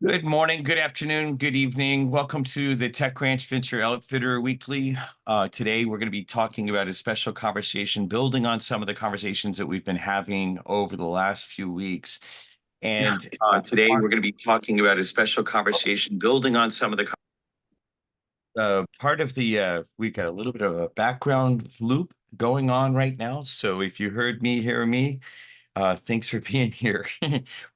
Good morning, good afternoon, good evening. Welcome to the Tech Ranch Venture Outfitter Weekly. Today, we're going to be talking about a special conversation, building on some of the conversations that we've been having over the last few weeks. And today, we're going to be talking about a special conversation, building on some of the part of the we got a little bit of a background loop going on right now. So if you heard me, hear me, thanks for being here.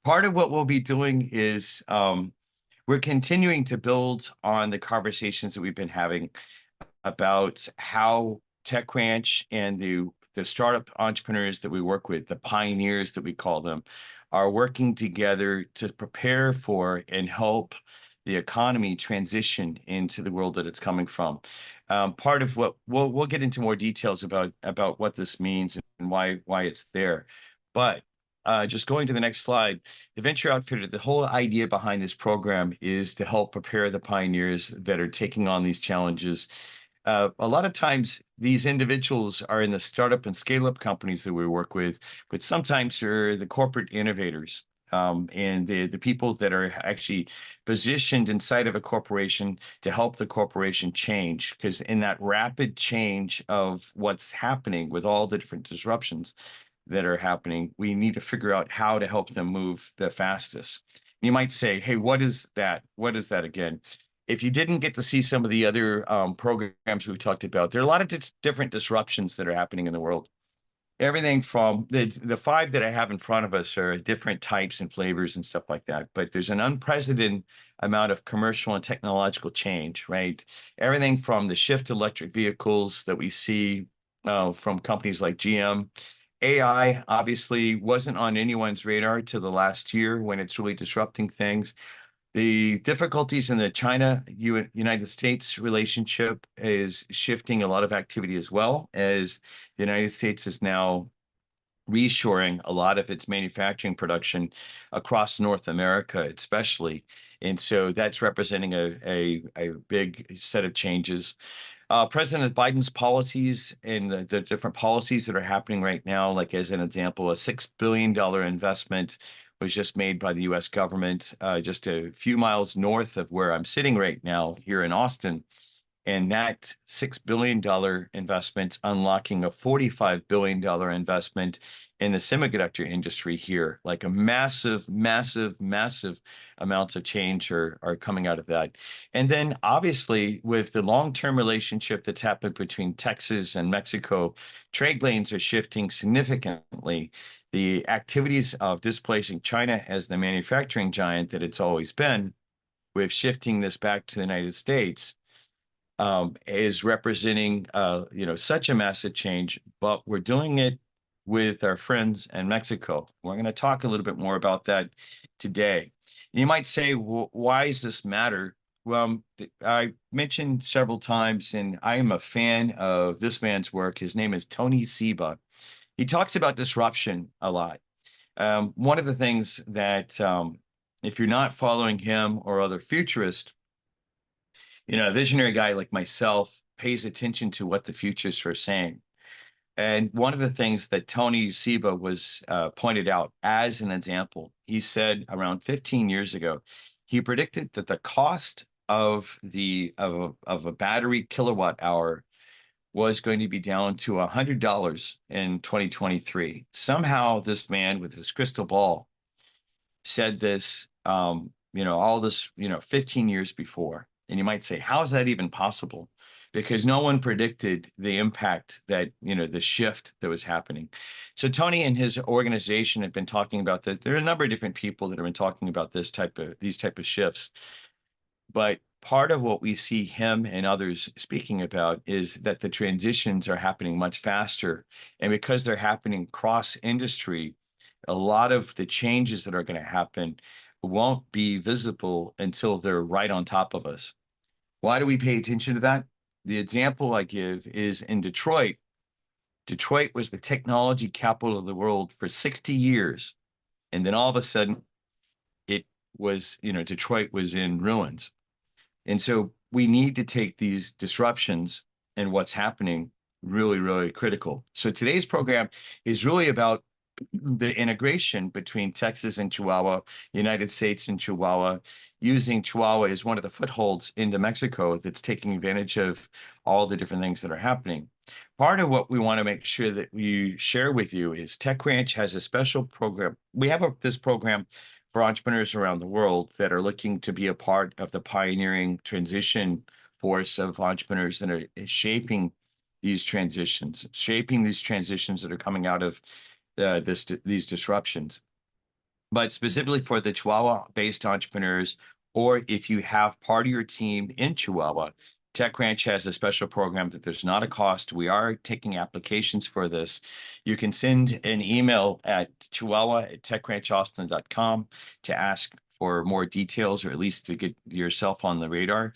Part of what we'll be doing is we're continuing to build on the conversations that we've been having about how TechRanch and the startup entrepreneurs that we work with, the pioneers that we call them, are working together to prepare for and help the economy transition into the world that it's coming from. Part of what we'll get into more details about what this means and why it's there. But just going to the next slide, the Venture Outfitter, the whole idea behind this program is to help prepare the pioneers that are taking on these challenges. A lot of times, these individuals are in the startup and scale-up companies that we work with, but sometimes they're the corporate innovators and the people that are actually positioned inside of a corporation to help the corporation change. Because in that rapid change of what's happening with all the different disruptions that are happening, we need to figure out how to help them move the fastest. You might say, hey, what is that? What is that again? If you didn't get to see some of the other programs we've talked about, there are a lot of different disruptions that are happening in the world. Everything from the five that I have in front of us are different types and flavors and stuff like that. But there's an unprecedented amount of commercial and technological change, right? Everything from the shift to electric vehicles that we see from companies like GM. AI obviously wasn't on anyone's radar till the last year when it's really disrupting things. The difficulties in the China-United States relationship is shifting a lot of activity as well, as the United States is now reshoring a lot of its manufacturing production across North America, especially. And so that's representing a big set of changes. President Biden's policies and the different policies that are happening right now, like as an example, a $6 billion investment was just made by the US government just a few miles north of where I'm sitting right now here in Austin. And that $6 billion investment unlocking a $45 billion investment in the semiconductor industry here, like a massive, massive, massive amounts of change are coming out of that. And then obviously with the long-term relationship that's happened between Texas and Mexico, trade lanes are shifting significantly. The activities of displacing China as the manufacturing giant that it's always been, with shifting this back to the United States, is representing, such a massive change, but we're doing it with our friends in Mexico. We're going to talk a little bit more about that today. You might say, well, why does this matter? Well, I mentioned several times, and I am a fan of this man's work. His name is Tony Seba. He talks about disruption a lot. One of the things that, if you're not following him or other futurists, a visionary guy like myself pays attention to what the futurists are saying. And one of the things that Tony Seba was pointed out as an example, he said around 15 years ago, he predicted that the cost of a battery kilowatt hour was going to be down to $100 in 2023. Somehow, this man with his crystal ball said this, all this, 15 years before. And you might say, how is that even possible? Because no one predicted the impact that, the shift that was happening. So Tony and his organization have been talking about that. There are a number of different people that have been talking about these type of shifts. But part of what we see him and others speaking about is that the transitions are happening much faster. And because they're happening cross industry, a lot of the changes that are going to happen won't be visible until they're right on top of us. Why do we pay attention to that? The example I give is in Detroit. Detroit was the technology capital of the world for 60 years. And then all of a sudden, it was, Detroit was in ruins. And so we need to take these disruptions and what's happening really, really critical. So today's program is really about the integration between Texas and Chihuahua, United States and Chihuahua, using Chihuahua as one of the footholds into Mexico that's taking advantage of all the different things that are happening. Part of what we want to make sure that we share with you is Tech Ranch has a special program. We have this program for entrepreneurs around the world that are looking to be a part of the pioneering transition force of entrepreneurs that are shaping these transitions that are coming out of these disruptions. But specifically for the Chihuahua-based entrepreneurs, or if you have part of your team in Chihuahua, Tech Ranch has a special program that there's not a cost. We are taking applications for this. You can send an email at chihuahua@techranchaustin.com to ask for more details, or at least to get yourself on the radar.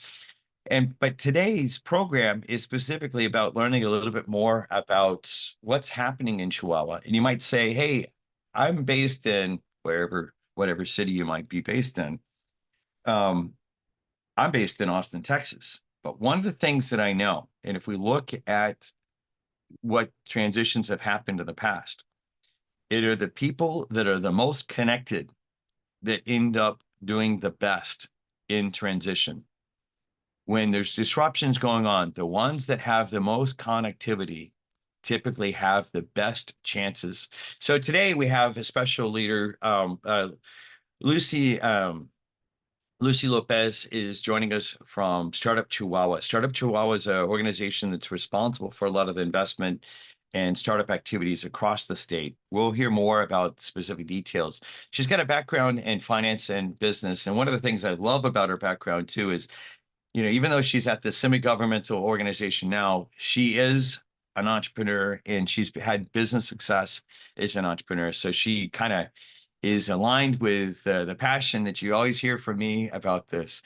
But today's program is specifically about learning a little bit more about what's happening in Chihuahua. And you might say, hey, I'm based in whatever city you might be based in. I'm based in Austin, Texas. But one of the things that I know, and if we look at what transitions have happened in the past, it are the people that are the most connected that end up doing the best in transition. When there's disruptions going on, the ones that have the most connectivity typically have the best chances. So today we have a special leader, Lucy Lopez is joining us from Startup Chihuahua. Startup Chihuahua is an organization that's responsible for a lot of investment and startup activities across the state. We'll hear more about specific details. She's got a background in finance and business. And one of the things I love about her background too is, even though she's at the semi-governmental organization now, she is an entrepreneur and she's had business success as an entrepreneur. So she kind of is aligned with the passion that you always hear from me about this.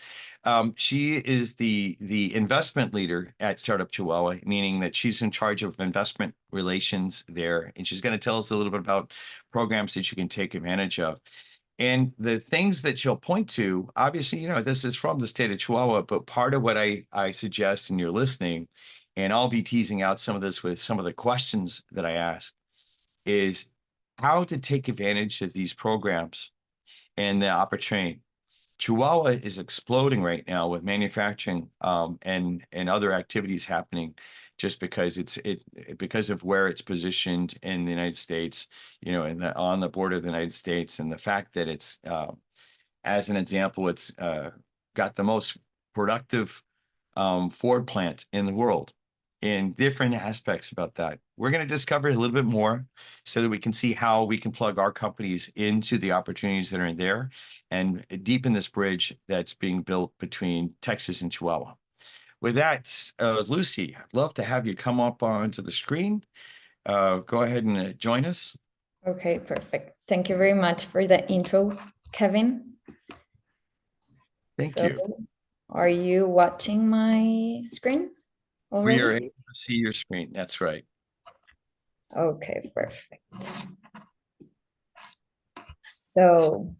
She is the investment leader at Startup Chihuahua, meaning that she's in charge of investment relations there. And she's going to tell us a little bit about programs that you can take advantage of. And the things that she'll point to, obviously, this is from the state of Chihuahua, but part of what I suggest, and you're listening, and I'll be teasing out some of this with some of the questions that I asked, is how to take advantage of these programs and the opportunity. Chihuahua is exploding right now with manufacturing and other activities happening, just because because of where it's positioned in the United States, on the border of the United States, and the fact that it's, as an example, it's got the most productive Ford plant in the world, in different aspects about that. We're going to discover a little bit more so that we can see how we can plug our companies into the opportunities that are in there and deepen this bridge that's being built between Texas and Chihuahua. With that, Lucy, I'd love to have you come up onto the screen. Go ahead and join us. Okay, perfect. Thank you very much for the intro, Kevin. Thank you. Are you watching my screen already? We are able to see your screen. That's right. Okay, perfect. So,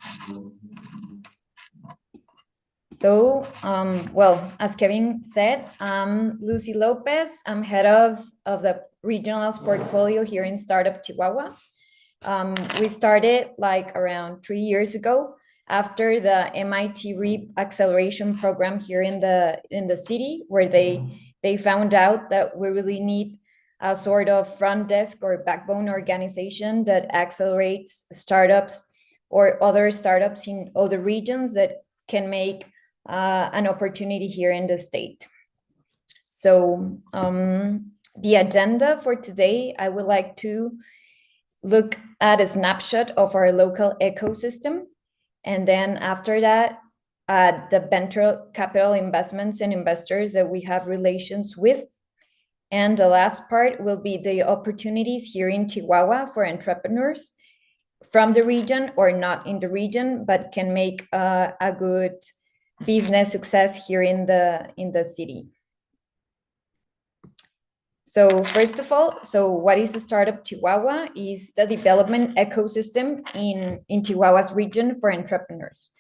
well, as Kevin said, I'm Lucy Lopez. I'm head of the regionals portfolio here in Startup Chihuahua. We started like around 3 years ago after the MIT REAP acceleration program here in the city, where they found out that we really need a sort of front desk or backbone organization that accelerates startups or other startups in other regions that can make an opportunity here in the state. So the agenda for today, I would like to look at a snapshot of our local ecosystem. And then after that, the venture capital investments and investors that we have relations with. And the last part will be the opportunities here in Chihuahua for entrepreneurs from the region or not in the region, but can make a good business success here in the city. So first of all, what is a Startup Chihuahua? Is the development ecosystem in Chihuahua's region for entrepreneurs.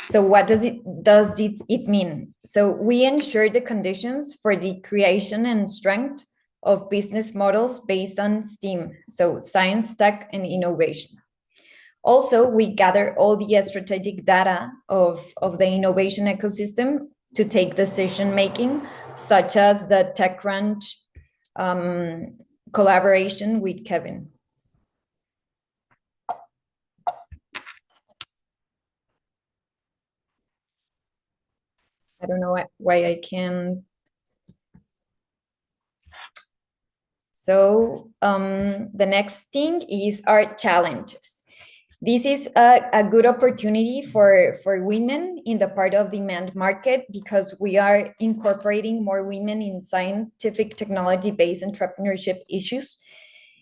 So what does it mean? So we ensure the conditions for the creation and strength of business models based on STEAM, so science, tech, and innovation. Also, we gather all the strategic data of the innovation ecosystem to take decision-making, such as the TechCrunch collaboration with Kevin. I don't know why I can. So the next thing is our challenges. This is a good opportunity for women in the part of demand market because we are incorporating more women in scientific technology-based entrepreneurship issues.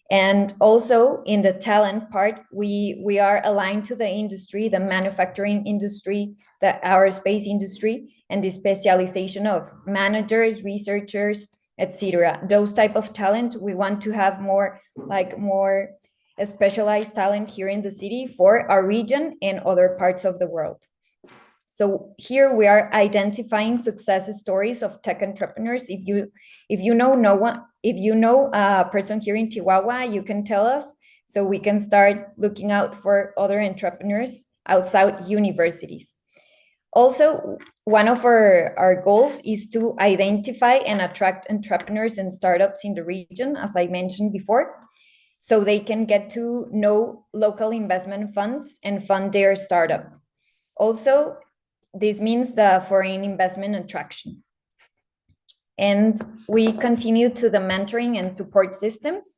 And also in the talent part, we are aligned to the industry, the manufacturing industry, the aerospace industry, and the specialization of managers, researchers, etc. Those type of talent, we want to have more specialized talent here in the city for our region and other parts of the world. So here we are identifying success stories of tech entrepreneurs. If you know a person here in Chihuahua, you can tell us so we can start looking out for other entrepreneurs outside universities. Also, one of our goals is to identify and attract entrepreneurs and startups in the region, as I mentioned before, so they can get to know local investment funds and fund their startup. Also, this means the foreign investment attraction. And we continue to the mentoring and support systems.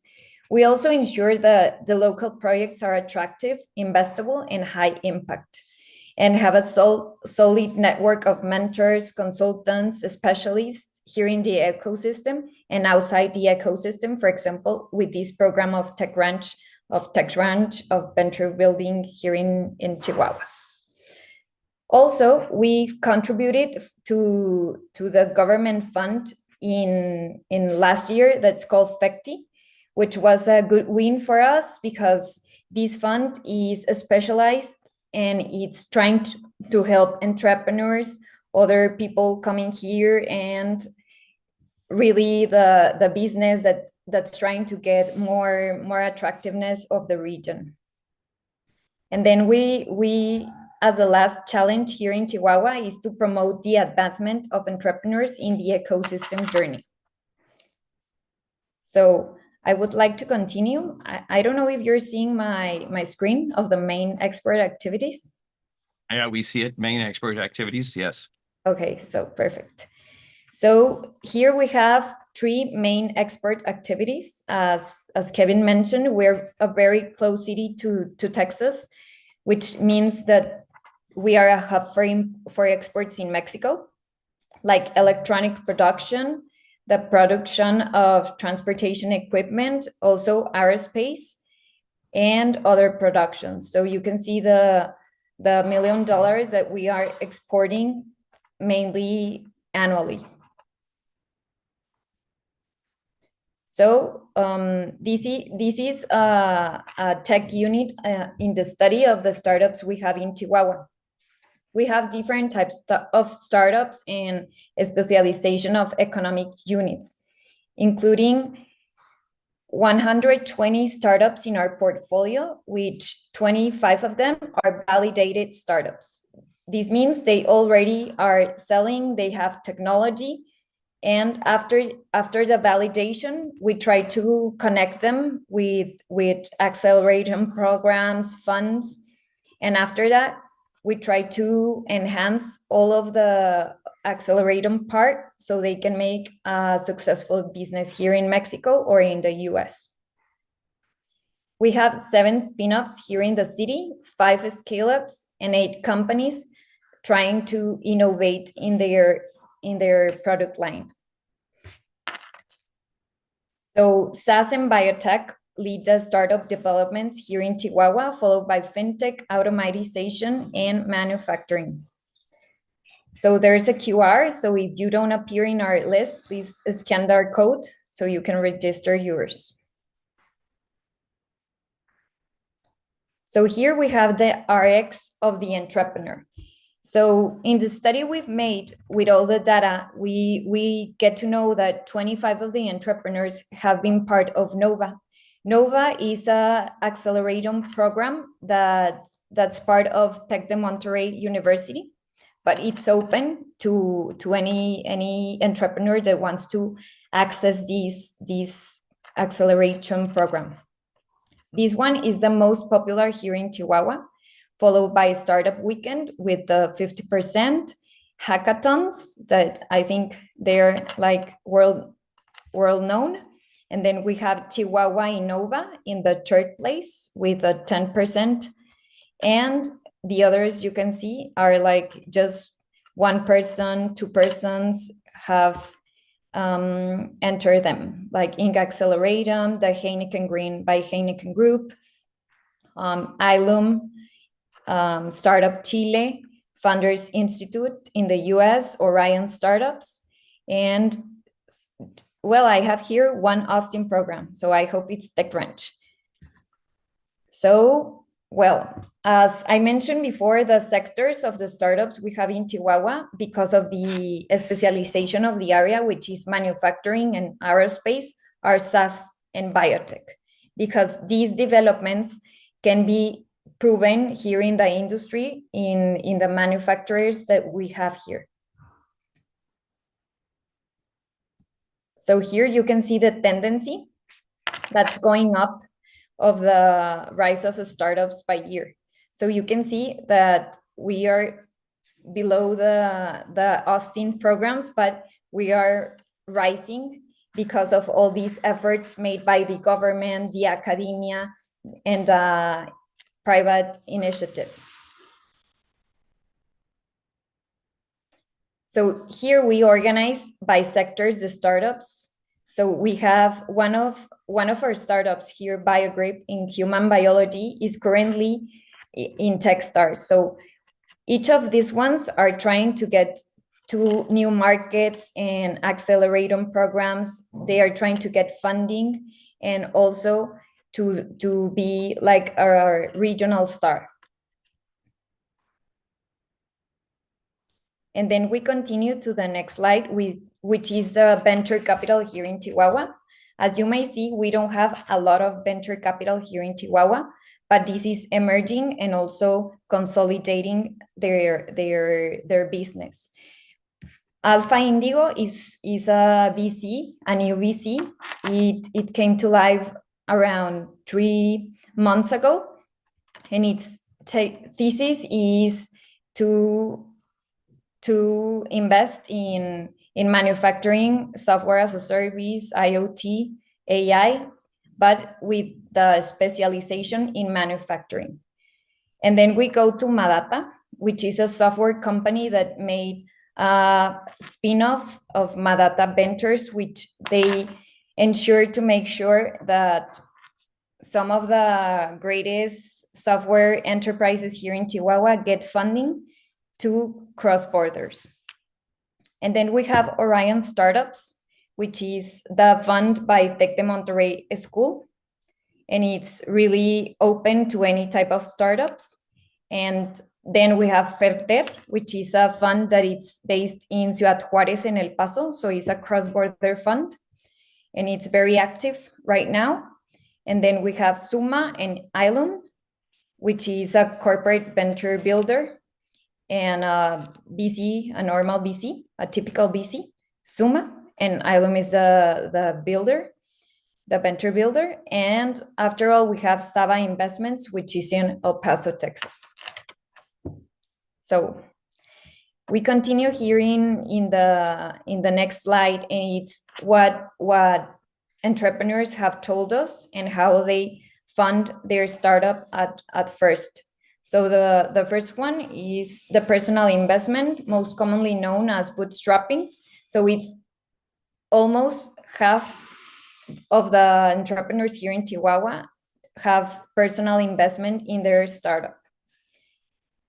We also ensure that the local projects are attractive, investable, and high impact, and have a solid network of mentors, consultants, specialists here in the ecosystem and outside the ecosystem, for example, with this program of Tech Ranch, of venture building here in Chihuahua. Also, we've contributed to the government fund in last year that's called FECTI, which was a good win for us because this fund is specialized and it's trying to help entrepreneurs, other people coming here, and really the business that's trying to get more attractiveness of the region. And then we as a last challenge here in Chihuahua is to promote the advancement of entrepreneurs in the ecosystem journey. So I would like to continue. I don't know if you're seeing my screen of the main expert activities. Yeah, we see it, main expert activities, yes. Okay, so perfect. So here we have 3 main expert activities. As Kevin mentioned, we're a very close city to Texas, which means that we are a hub for exports in Mexico, like electronic production, the production of transportation equipment, also aerospace, and other productions. So you can see the $1 million that we are exporting mainly annually. So this is a tech unit in the study of the startups we have in Chihuahua. We have different types of startups and specialization of economic units, including 120 startups in our portfolio, which 25 of them are validated startups. This means they already are selling, they have technology, and after the validation, we try to connect them with acceleration programs, funds, and after that, we try to enhance all of the accelerator part so they can make a successful business here in Mexico or in the US. We have 7 spin-offs here in the city, 5 scale-ups, and 8 companies trying to innovate in their product line. So SaaS and biotech lead the startup developments here in Chihuahua, followed by fintech, automatization, and manufacturing. So there's a QR. So if you don't appear in our list, please scan our code so you can register yours. So here we have the RX of the entrepreneur. So in the study we've made with all the data, we get to know that 25 of the entrepreneurs have been part of NOVA. NOVA is a accelerator program that's part of Tec de Monterrey University, but it's open to any entrepreneur that wants to access this acceleration program. This one is the most popular here in Chihuahua, followed by Startup Weekend with the 50%, hackathons that I think they're like world known. And then we have Chihuahua Innova in the third place with a 10%. And the others you can see are like just one person, two persons have entered them, like Inc. Acceleratum, the Heineken Green by Heineken Group, ILUM, Startup Chile, Funders Institute in the US, Orion Startups, and well, I have here one Austin program, so I hope it's TechCrunch. So, well, as I mentioned before, the sectors of the startups we have in Chihuahua, because of the specialization of the area, which is manufacturing and aerospace, are SaaS and biotech, because these developments can be proven here in the industry, in the manufacturers that we have here. So here you can see the tendency that's going up of the rise of the startups by year. So you can see that we are below the Austin programs, but we are rising because of all these efforts made by the government, the academia, and private initiative. So here we organize by sectors the startups. So we have one of our startups here, BioGrip in human biology, is currently in Techstars. So each of these ones are trying to get to new markets and accelerator programs. They are trying to get funding and also to be like a regional star. And then we continue to the next slide, which is venture capital here in Chihuahua. As you may see, we don't have a lot of venture capital here in Chihuahua, but this is emerging and also consolidating their business. Alpha Indigo is a VC, a new VC. It came to life around 3 months ago, and its thesis is to invest in manufacturing, software as a service, IoT, AI, but with the specialization in manufacturing. And then we go to Madata, which is a software company that made a spin-off of Madata Ventures, which they ensure to make sure that some of the greatest software enterprises here in Chihuahua get funding to cross borders. And then we have Orion Startups, which is the fund by Tec de Monterrey School. And it's really open to any type of startups. And then we have Ferter, which is a fund that it's based in Ciudad Juárez in El Paso. So it's a cross-border fund. And it's very active right now. And then we have Suma and Ilum, which is a corporate venture builder, and BC, a normal BC, a typical BC, Suma, and Ilum is the builder, the venture builder. And after all, we have Saba Investments, which is in El Paso, Texas. So we continue here in the next slide, and it's what entrepreneurs have told us and how they fund their startup at first. So the first one is the personal investment, most commonly known as bootstrapping. So it's almost half of the entrepreneurs here in Chihuahua have personal investment in their startup.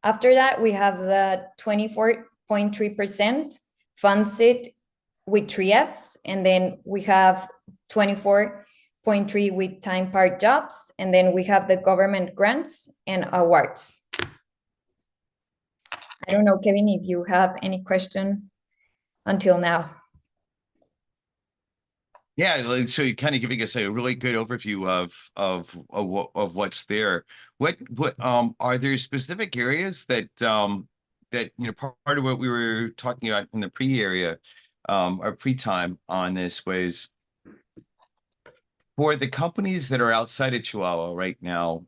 After that, we have the 24.3% funds it with 3Fs, and then we have 24.3 with time part jobs, and then we have the government grants and awards. I don't know, Kevin, if you have any question until now. Yeah, so you're kind of giving us a really good overview of what's there. What are there specific areas that part of what we were talking about in the pre-area or pre-time on this was for the companies that are outside of Chihuahua right now,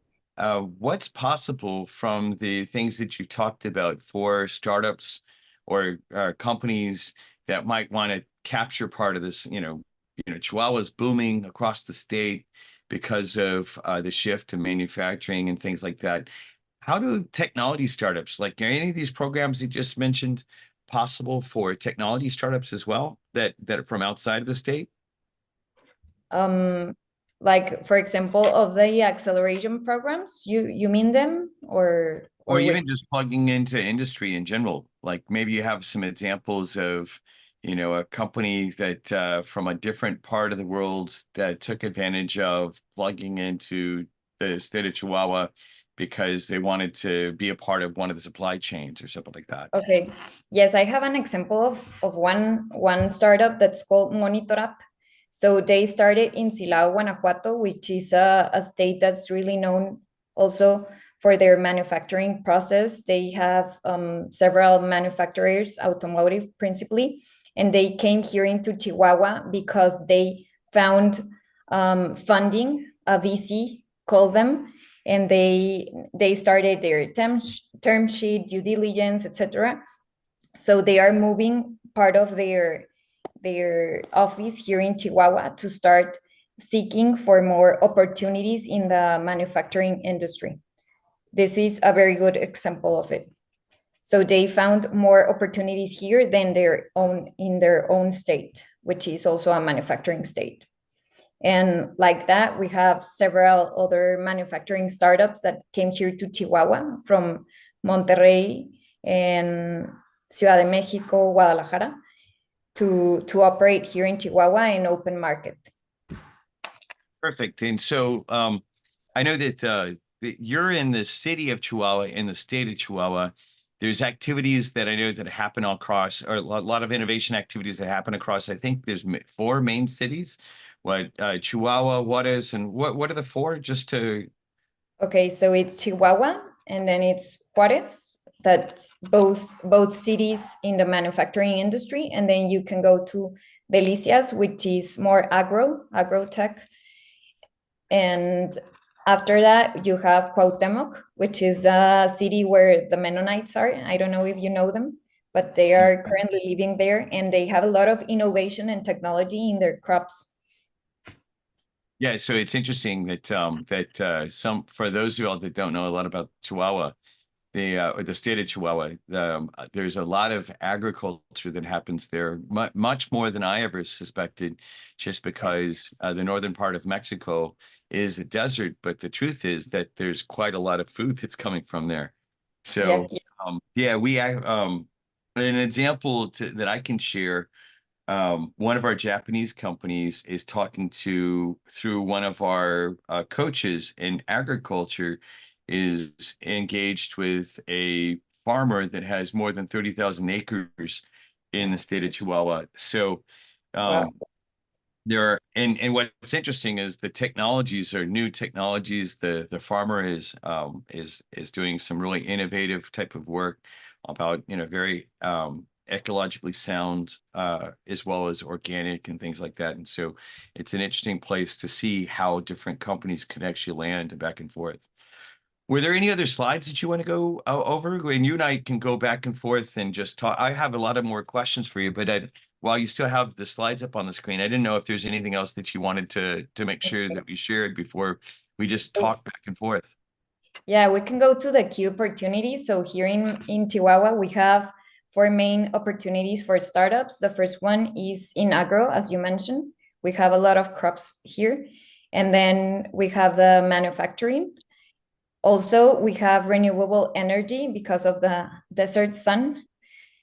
what's possible from the things that you talked about for startups or companies that might want to capture part of this? Chihuahua's booming across the state because of the shift to manufacturing and things like that. How do technology startups, like are any of these programs you just mentioned, possible for technology startups as well that are from outside of the state? Um, like for example, of the acceleration programs, you mean them Or or which? even just plugging into industry in general. Like maybe you have some examples of, a company that from a different part of the world that took advantage of plugging into the state of Chihuahua because they wanted to be a part of one of the supply chains or something like that. Okay. Yes, I have an example of one startup that's called Monitor App. So they started in Silao, Guanajuato, which is a state that's really known also for their manufacturing process. They have several manufacturers, automotive principally, and they came here into Chihuahua because they found funding, a VC called them, and they started their term sheet, due diligence, etc. So they are moving part of their office here in Chihuahua to start seeking for more opportunities in the manufacturing industry. This is a very good example of it. So they found more opportunities here than their own state, which is also a manufacturing state. And like that, we have several other manufacturing startups that came here to Chihuahua from Monterrey and Ciudad de Mexico, Guadalajara, to operate here in Chihuahua in open market. Perfect. And so I know that you're in the city of Chihuahua, in the state of Chihuahua. There's activities that I know that happen across, or a lot of innovation activities that happen across. I think there's four main cities. Chihuahua, Juarez, and what are the four? Just to Okay, so it's Chihuahua, and then it's Juarez. That's both cities in the manufacturing industry, and then you can go to Delicias, which is more agro tech, and after that you have Cuauhtemoc, which is a city where the Mennonites are. I don't know if you know them, but they are currently living there, and they have a lot of innovation and technology in their crops. Yeah, so it's interesting that some for those of you all that don't know a lot about Chihuahua, the state of Chihuahua, there's a lot of agriculture that happens there, much more than I ever suspected, just because the northern part of Mexico is a desert, but the truth is that there's quite a lot of food that's coming from there. Yeah, So yeah, an example that I can share. One of our Japanese companies is talking through one of our coaches in agriculture, is engaged with a farmer that has more than 30,000 acres in the state of Chihuahua. So wow. um, and what's interesting is the technologies are new technologies. The farmer is doing some really innovative type of work about very ecologically sound as well as organic and things like that. And so it's an interesting place to see how different companies can actually land back and forth. Were there any other slides that you want to go over? And you and I can go back and forth and just talk. I have a lot of more questions for you, but while you still have the slides up on the screen, I didn't know if there's anything else that you wanted to make sure that we shared before we just talk back and forth. Yeah, we can go to the key opportunities. So here in Chihuahua, we have four main opportunities for startups. The first one is in agro, as you mentioned. We have a lot of crops here. And then we have the manufacturing. Also, we have renewable energy because of the desert sun.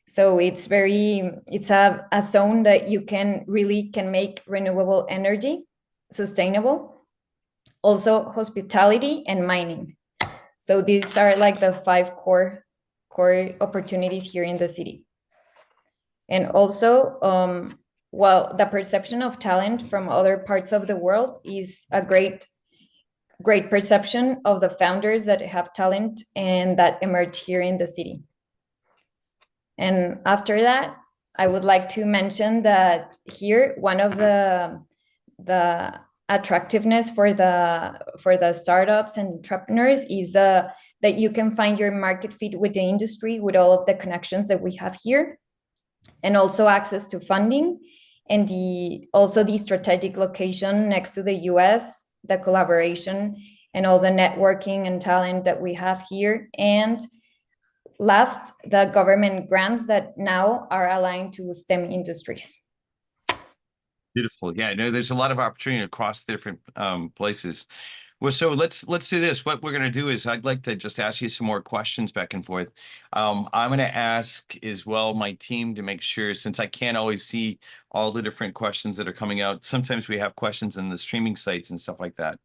So it's a zone that you can make renewable energy sustainable. Also, hospitality and mining. So these are like the five core core opportunities here in the city. And also, well, the perception of talent from other parts of the world is a great perception of the founders that have talent and that emerge here in the city. And after that, I would like to mention that here, one of the attractiveness for the startups and entrepreneurs is that you can find your market fit with the industry with all of the connections that we have here, and also access to funding, and also the strategic location next to the US, the collaboration and all the networking and talent that we have here. And last, the government grants that now are aligned to STEM industries. Beautiful. Yeah, no, there's a lot of opportunity across different places. Well, so let's do this. What we're going to do is I'd like to just ask you some more questions back and forth. I'm going to ask as well my team to make sure, since I can't always see all the different questions that are coming out, sometimes we have questions in the streaming sites and stuff like that.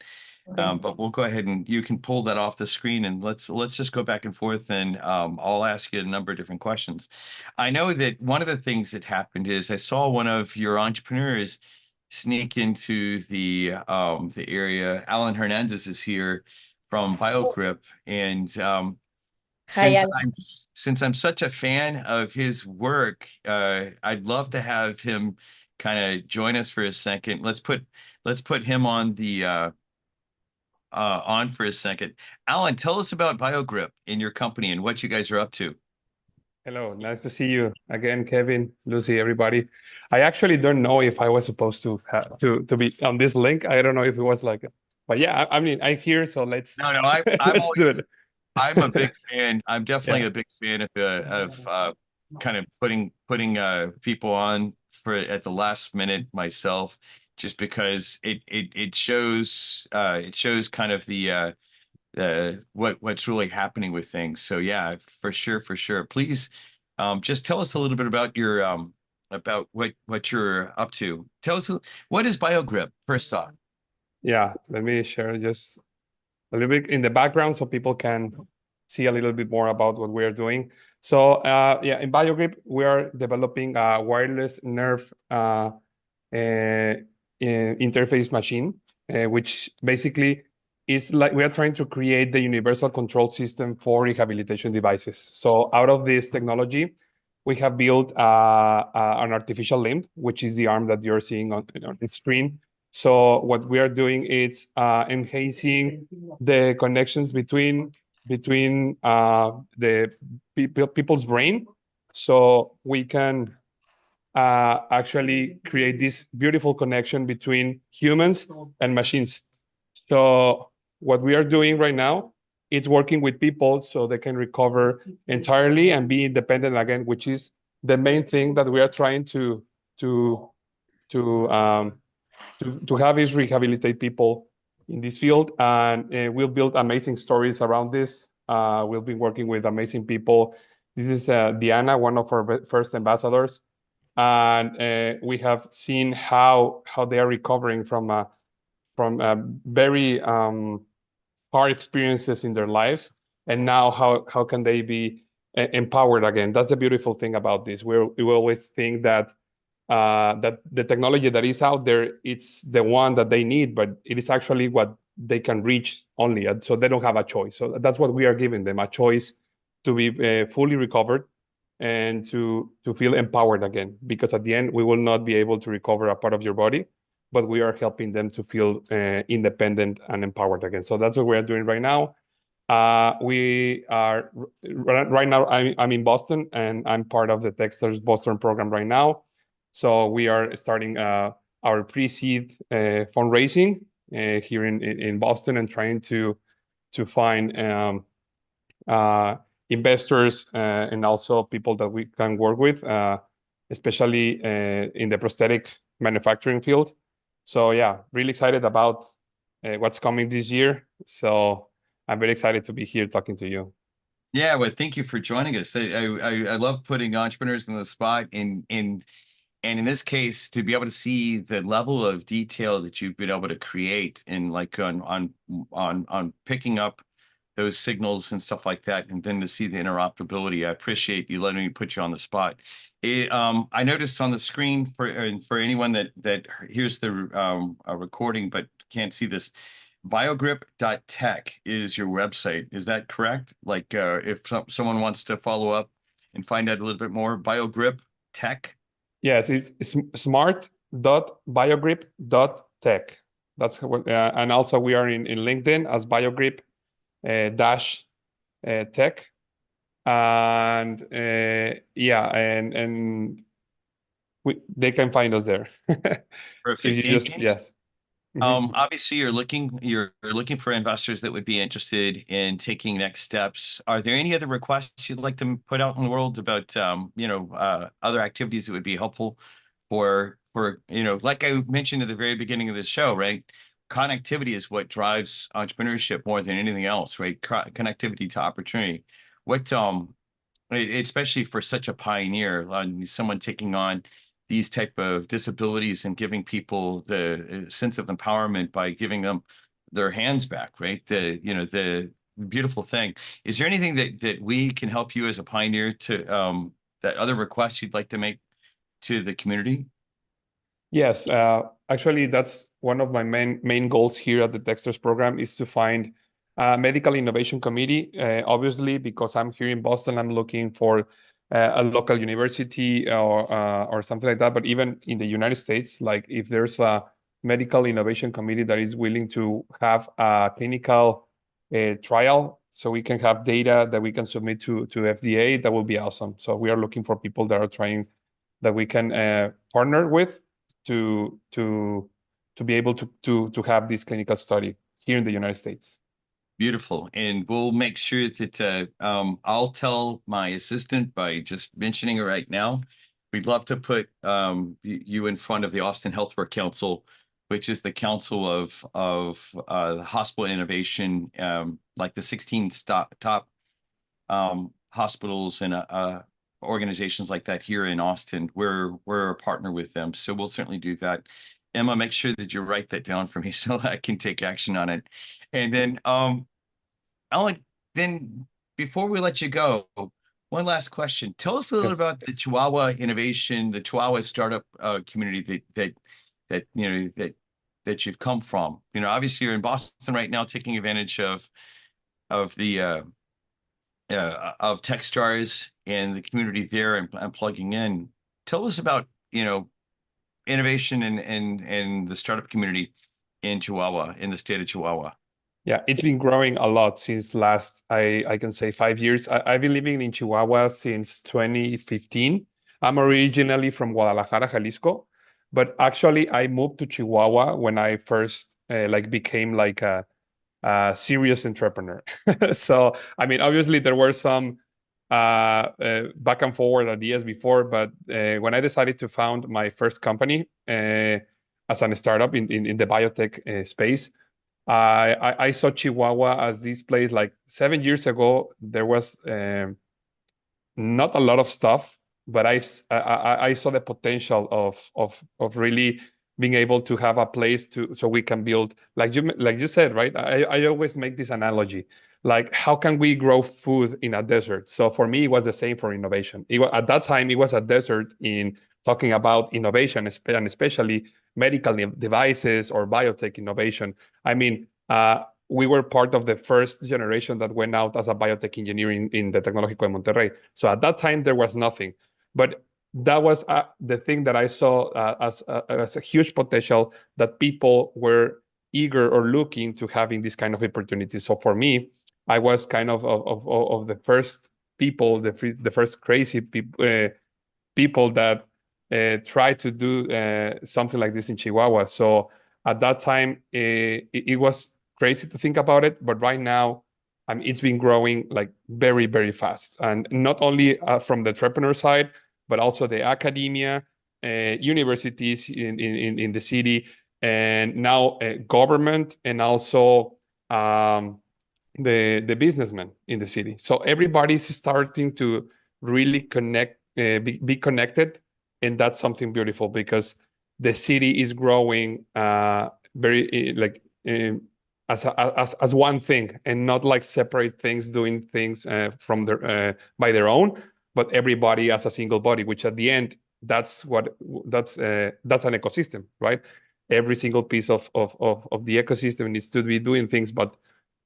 Okay. But we'll go ahead and you can pull that off the screen, and let's just go back and forth, and I'll ask you a number of different questions. I know that one of the things that happened is I saw one of your entrepreneurs sneak into the area. Alan Hernandez is here from BioGrip, and Hi, since I'm such a fan of his work, I'd love to have him kind of join us for a second. Let's put him on the on for a second. Alan, tell us about BioGrip in your company and what you guys are up to. Hello, nice to see you again, Kevin, Lucy, everybody. I actually don't know if I was supposed to to be on this link. I don't know if it was like, but yeah, I mean, I'm here, so let's No, I'm let's do always, it. I'm a big fan. I'm definitely Yeah. a big fan of kind of putting people on for at the last minute myself, just because it shows kind of the what's really happening with things. So yeah, for sure, for sure. Please, just tell us a little bit about your about what you're up to. Tell us what is BioGrip first off. Yeah, let me share just a little bit in the background so people can see a little bit more about what we are doing. So yeah, in BioGrip, we are developing a wireless nerve interface machine, which basically is like we are trying to create the universal control system for rehabilitation devices. So out of this technology, we have built an artificial limb, which is the arm that you're seeing on the screen. So what we are doing is enhancing the connections between the people's brain, so we can actually create this beautiful connection between humans and machines. So what we are doing right now, it's working with people so they can recover entirely and be independent again, which is the main thing that we are trying to to um, have is rehabilitate people in this field. And we'll build amazing stories around this. We'll be working with amazing people. This is Diana, one of our first ambassadors. And we have seen how they are recovering from very hard experiences in their lives, and now how can they be empowered again. That's the beautiful thing about this. We always think that that the technology that is out there, it's the one that they need, but it is actually what they can reach only, so they don't have a choice. So that's what we are giving them, a choice to be fully recovered and to feel empowered again, because at the end we will not be able to recover a part of your body, but we are helping them to feel independent and empowered again. So that's what we are doing right now. We are right now, I'm in Boston, and I'm part of the Techstars Boston program right now. So we are starting our pre-seed fundraising here in Boston, and trying to find investors and also people that we can work with, especially in the prosthetic manufacturing field. So yeah, really excited about what's coming this year. So I'm very excited to be here talking to you. Yeah, well, thank you for joining us. I love putting entrepreneurs in the spot, and in this case, to be able to see the level of detail that you've been able to create, and like on picking up those signals and stuff like that, and then to see the interoperability. I appreciate you letting me put you on the spot. I noticed on the screen for anyone that hears the recording but can't see this, biogrip.tech is your website. Is that correct? Like if someone wants to follow up and find out a little bit more, biogrip tech. Yes, it's smart.biogrip.tech. That's what, and also we are in LinkedIn as biogrip dash tech, and yeah, and they can find us there. Perfect. If you just yes. Obviously you're looking for investors that would be interested in taking next steps. Are there any other requests you'd like to put out in the world about other activities that would be helpful for like I mentioned at the very beginning of the show, right? Connectivity is what drives entrepreneurship more than anything else, right? Connectivity to opportunity. What especially for such a pioneer, someone taking on these type of disabilities and giving people the sense of empowerment by giving them their hands back, right? The beautiful thing. Is there anything that we can help you as a pioneer to that other requests you'd like to make to the community? Yes, actually, that's one of my main goals here at the Dexter's program is to find a medical innovation committee. Obviously, because I'm here in Boston, I'm looking for a local university or something like that. But even in the United States, like if there's a medical innovation committee that is willing to have a clinical trial, so we can have data that we can submit to FDA, that will be awesome. So we are looking for people that are trying that we can partner with to be able to have this clinical study here in the United States. Beautiful. And we'll make sure that I'll tell my assistant by just mentioning it right now. We'd love to put you in front of the Austin Healthcare Council, which is the council of hospital innovation, like the 16 top hospitals and organizations like that here in Austin. We're a partner with them, so we'll certainly do that. Emma, make sure that you write that down for me so I can take action on it. And then then before we let you go, one last question. Tell us a little about the Chihuahua innovation, the Chihuahua startup community that you've come from. Obviously you're in Boston right now, taking advantage of the of Techstars and the community there and plugging in. Tell us about innovation and the startup community in Chihuahua, in the state of Chihuahua. Yeah, it's been growing a lot since last, I can say 5 years. I've been living in Chihuahua since 2015. I'm originally from Guadalajara, Jalisco, but actually I moved to Chihuahua when I first became like a serious entrepreneur. So, I mean, obviously there were some back and forward ideas before, but when I decided to found my first company as a startup in the biotech space, I saw Chihuahua as this place. Like 7 years ago, there was not a lot of stuff, but I saw the potential of really being able to have a place so we can build, like you said, right? I always make this analogy, like how can we grow food in a desert? So for me, it was the same for innovation. At that time, it was a desert in talking about innovation, and especially medical devices or biotech innovation. I mean, we were part of the first generation that went out as a biotech engineer in the Tecnológico de Monterrey. So at that time, there was nothing. But that was the thing that I saw as a huge potential, that people were eager or looking to having this kind of opportunity. So for me, I was kind of the first people, the first crazy people that tried to do something like this in Chihuahua. So at that time, it was crazy to think about it, but right now, I mean, it's been growing like very, very fast, and not only from the entrepreneur side, but also the academia, universities in the city, and now government, and also the businessmen in the city. So everybody's starting to really connect, be connected, and that's something beautiful, because the city is growing very as one thing, and not like separate things, doing things from their by their own, but everybody as a single body, which at the end, that's an ecosystem, right? Every single piece of the ecosystem needs to be doing things, but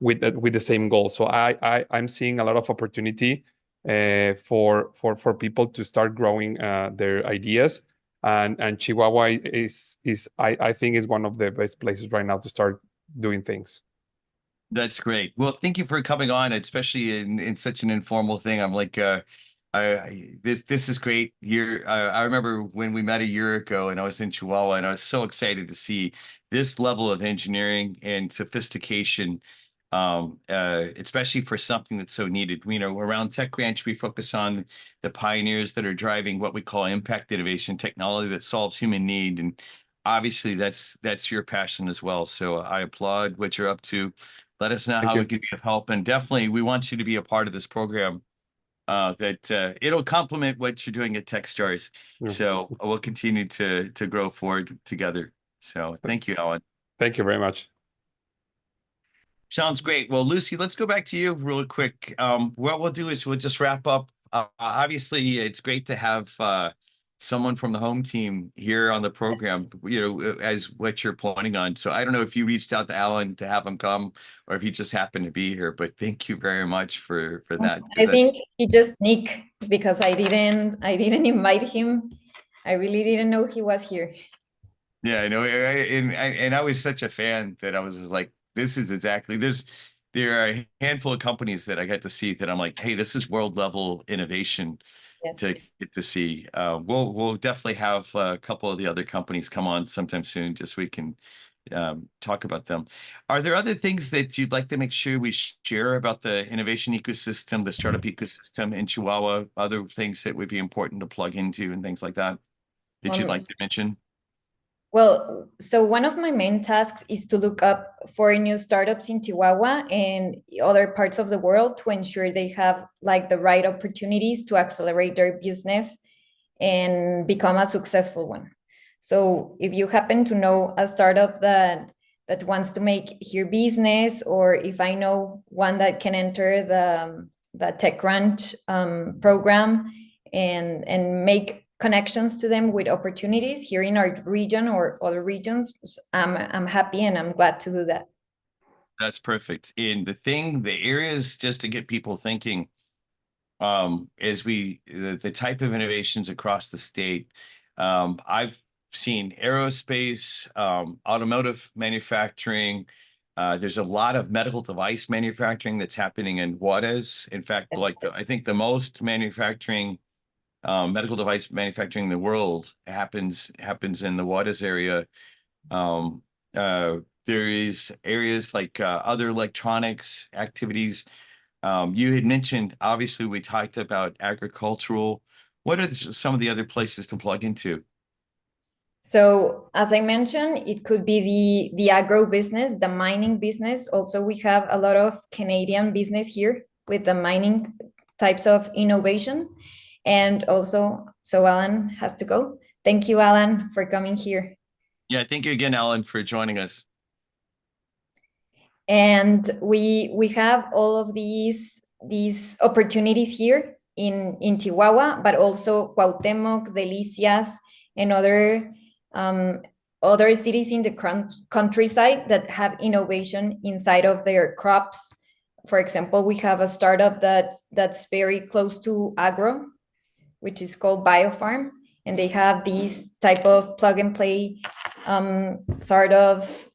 with the same goal. So I'm seeing a lot of opportunity for people to start growing their ideas, and Chihuahua is I think is one of the best places right now to start doing things. That's great. Well, thank you for coming on, especially in such an informal thing. I'm like, this is great. I remember when we met a year ago, and I was in Chihuahua, and I was so excited to see this level of engineering and sophistication, especially for something that's so needed. You know, around Tech Ranch, we focus on the pioneers that are driving what we call impact innovation, technology that solves human need, and obviously that's your passion as well. So I applaud what you're up to. Let us know Thank how you. we can be of help, and definitely we want you to be a part of this program. It'll complement what you're doing at Techstars. Yeah. So we'll continue to grow forward together. So thank you, Alan. Thank you very much. Sounds great. Well, Lucy, let's go back to you real quick. What we'll do is we'll just wrap up. Obviously, it's great to have someone from the home team here on the program, you know, as what you're pointing on. So I don't know if you reached out to Alan to have him come, or if he just happened to be here, but thank you very much for that. I think he just sneaked because I didn't invite him. I really didn't know he was here. Yeah, I know. And I was such a fan that I was just like, this is exactly there are a handful of companies that I got to see that I'm like, hey, this is world level innovation. Yes. To get to see. We'll definitely have a couple of the other companies come on sometime soon, just so we can talk about them. Are there other things that you'd like to make sure we share about the innovation ecosystem, the startup ecosystem in Chihuahua? Other things that would be important to plug into and things like that you'd like to mention? Well, so one of my main tasks is to look up for new startups in Chihuahua and other parts of the world to ensure they have like the right opportunities to accelerate their business and become a successful one. So if you happen to know a startup that wants to make here business, or if I know one that can enter the Tech Ranch program and make connections to them with opportunities here in our region or other regions, I'm happy and I'm glad to do that. That's perfect. And the areas just to get people thinking, as the type of innovations across the state, I've seen aerospace, automotive manufacturing. There's a lot of medical device manufacturing that's happening in Juarez. In fact, Yes. I think the most manufacturing, medical device manufacturing in the world happens in the Juarez area. There is areas like other electronics activities. You had mentioned, obviously, we talked about agricultural. What are some of the other places to plug into? So as I mentioned, it could be the agro business, the mining business. Also, we have a lot of Canadian business here with the mining types of innovation. And also, so Alan has to go. Thank you, Alan, for coming here. Yeah, thank you again, Alan, for joining us. And we have all of these opportunities here in Chihuahua, but also Cuauhtemoc, Delicias, and other cities in the countryside that have innovation inside of their crops. For example, we have a startup that's very close to agro, which is called Biofarm, and they have these type of plug and play sort of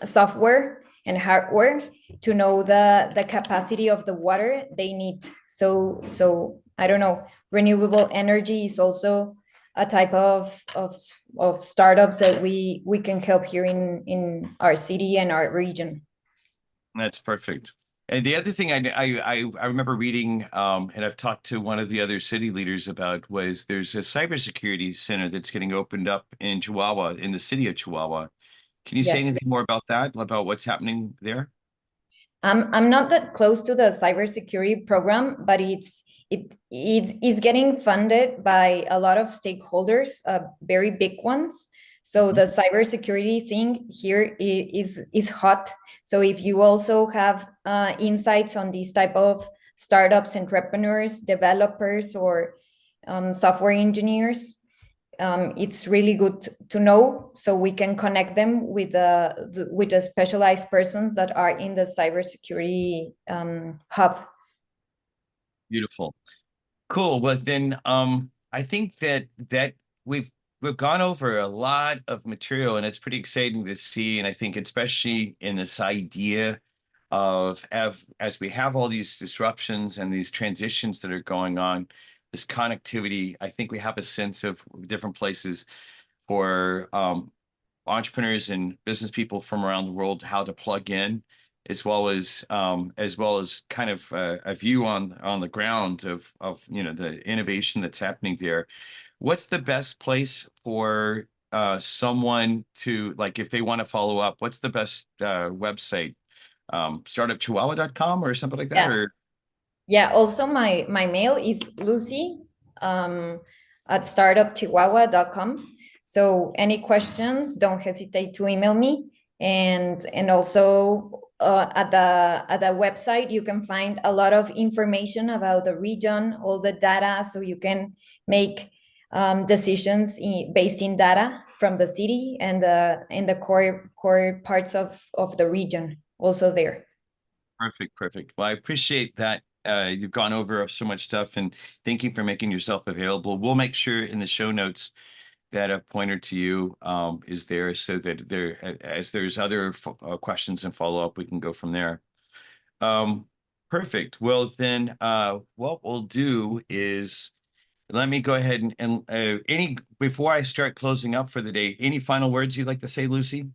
software and hardware to know the capacity of the water they need. So I don't know, renewable energy is also a type of startups that we can help here in our city and our region. That's perfect. And the other thing I remember reading, and I've talked to one of the other city leaders about, was there's a cybersecurity center that's getting opened up in Chihuahua, in the city of Chihuahua. Can you say Yes. anything more about that, about what's happening there? I'm not that close to the cybersecurity program, but it's getting funded by a lot of stakeholders, very big ones. So the cybersecurity thing here is hot. So if you also have insights on these type of startups, entrepreneurs, developers, or software engineers, it's really good to know, so we can connect them with the specialized persons that are in the cybersecurity hub. Beautiful. Cool. Well, then, I think that we've gone over a lot of material, and it's pretty exciting to see. And I think especially in this idea of as we have all these disruptions and these transitions that are going on, this connectivity, I think we have a sense of different places for entrepreneurs and business people from around the world how to plug in, as well as kind of a view on the ground of the innovation that's happening there. What's the best place for someone to, like, if they want to follow up, what's the best website? Startupchihuahua.com or something like that? Yeah. Or Yeah, also my mail is Lucy at startupchihuahua.com. So any questions, don't hesitate to email me. And also at the website, you can find a lot of information about the region, all the data, so you can make decisions based in data from the city and the core parts of the region also there. perfect, perfect. Well, I appreciate that. You've gone over so much stuff, and thank you for making yourself available. We'll make sure in the show notes that a pointer to you is there, so that as there's other questions and follow up, we can go from there. Perfect. Well, then, what we'll do is let me go ahead and before I start closing up for the day, any final words you'd like to say, Lucy?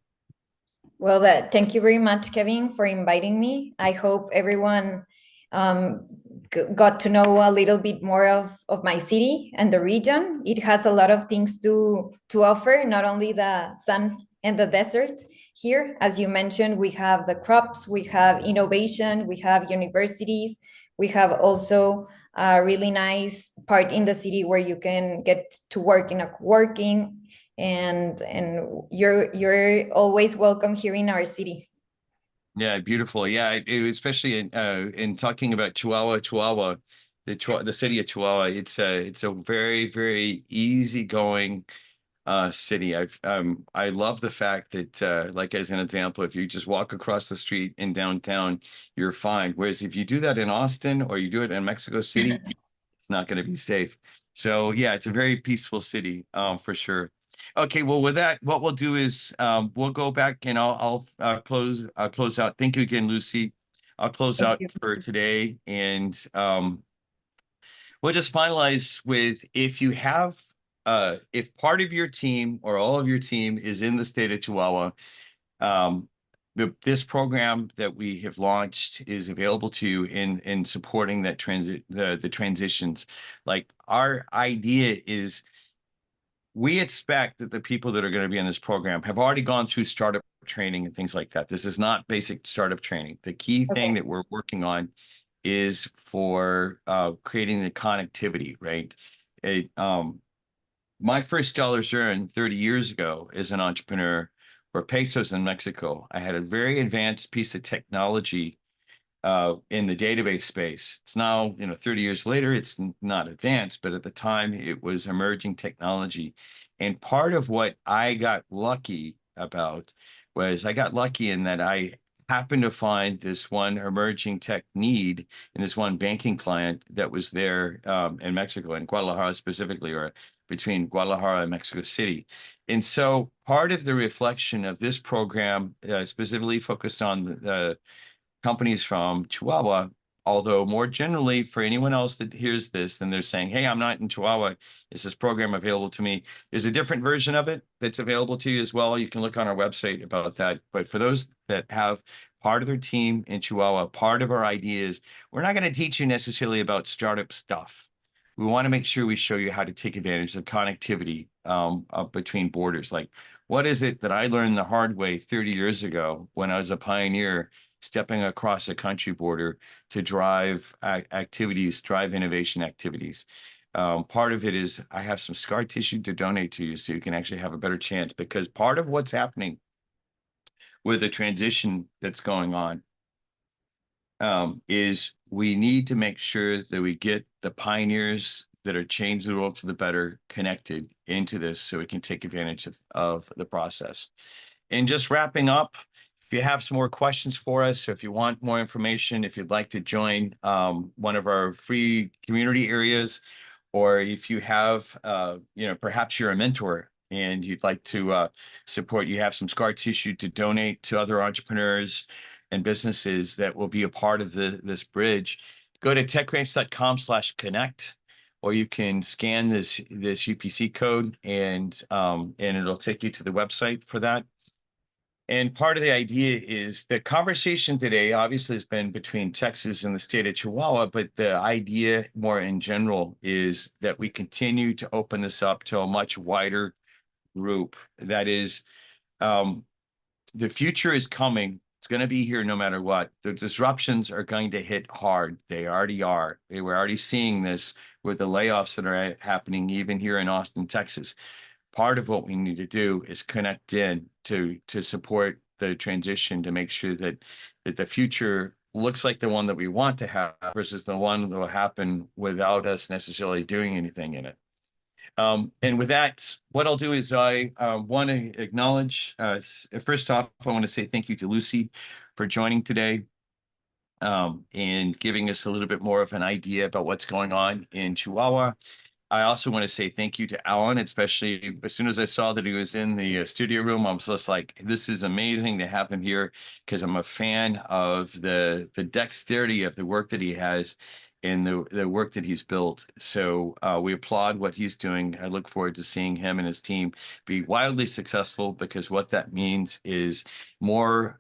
Well, thank you very much, Kevin, for inviting me. I hope everyone got to know a little bit more of my city and the region. It has a lot of things to offer, not only the sun and the desert. Here, as you mentioned, we have the crops, we have innovation, we have universities, we have also a really nice part in the city where you can get to work in a co-working, and you're always welcome here in our city. Yeah, beautiful. Yeah, especially in talking about Chihuahua, the city of Chihuahua. It's a very, very easygoing city. I love the fact that like, as an example, if you just walk across the street in downtown, you're fine. Whereas if you do that in Austin or you do it in Mexico City, it's not going to be safe. So yeah, it's a very peaceful city, for sure. Okay, well, with that, what we'll do is we'll go back, and I'll close out. Thank you again, Lucy. I'll close Thank out you. for today, and we'll just finalize with, if part of your team or all of your team is in the state of Chihuahua, this program that we have launched is available to you in supporting that the transitions. Like, our idea is, we expect that the people that are going to be in this program have already gone through startup training and things like that. This is not basic startup training. The key thing that we're working on is for creating the connectivity, right? My first dollars earned 30 years ago as an entrepreneur were pesos in Mexico. I had a very advanced piece of technology in the database space. It's now, 30 years later, it's not advanced, but at the time it was emerging technology. And part of what I got lucky about was, I got lucky in that I happened to find this one emerging tech need in this one banking client that was there in Mexico, in Guadalajara specifically, or between Guadalajara and Mexico City. And so part of the reflection of this program, specifically focused on the companies from Chihuahua, although more generally for anyone else that hears this and they're saying, hey, I'm not in Chihuahua, is this program available to me? There's a different version of it that's available to you as well. You can look on our website about that. But for those that have part of their team in Chihuahua, part of our idea is, we're not going to teach you necessarily about startup stuff. We want to make sure we show you how to take advantage of connectivity between borders. Like, what is it that I learned the hard way 30 years ago when I was a pioneer stepping across a country border to drive activities, drive innovation activities? Part of it is I have some scar tissue to donate to you so you can actually have a better chance, because part of what's happening with the transition that's going on is we need to make sure that we get the pioneers that are changing the world for the better connected into this so we can take advantage of the process. And just wrapping up, if you have some more questions for us, or if you want more information, if you'd like to join one of our free community areas, or if you have, perhaps you're a mentor and you'd like to support, you have some scar tissue to donate to other entrepreneurs and businesses that will be a part of this bridge, go to techcrunch.com/connect, or you can scan this UPC code and it'll take you to the website for that. And part of the idea is the conversation today obviously has been between Texas and the state of Chihuahua, but the idea more in general is that we continue to open this up to a much wider group. That is, the future is coming. It's going to be here no matter what. The disruptions are going to hit hard. They already are. We're already seeing this with the layoffs that are happening even here in Austin, Texas. Part of what we need to do is connect in to support the transition, to make sure that the future looks like the one that we want to have versus the one that will happen without us necessarily doing anything in it. And with that, what I'll do is I want to acknowledge, first off, I want to say thank you to Lucy for joining today and giving us a little bit more of an idea about what's going on in Chihuahua. I also want to say thank you to Alan, especially as soon as I saw that he was in the studio room, I was just like, this is amazing to have him here, because I'm a fan of the dexterity of the work that he has and the work that he's built. So we applaud what he's doing. I look forward to seeing him and his team be wildly successful, because what that means is more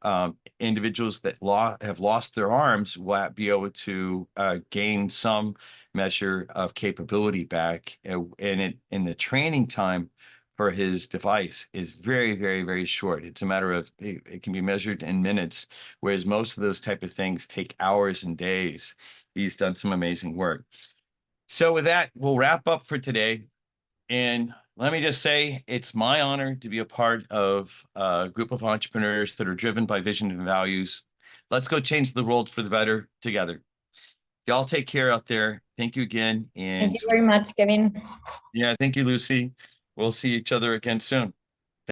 individuals that have lost their arms will be able to gain some measure of capability back, and the training time for his device is very, very, very short. It's a matter of it can be measured in minutes, whereas most of those type of things take hours and days. He's done some amazing work. So with that, we'll wrap up for today. And let me just say, it's my honor to be a part of a group of entrepreneurs that are driven by vision and values. Let's go change the world for the better together. Y'all take care out there. Thank you again. And Thank you very much, Kevin. yeah, thank you, Lucy. We'll see each other again soon.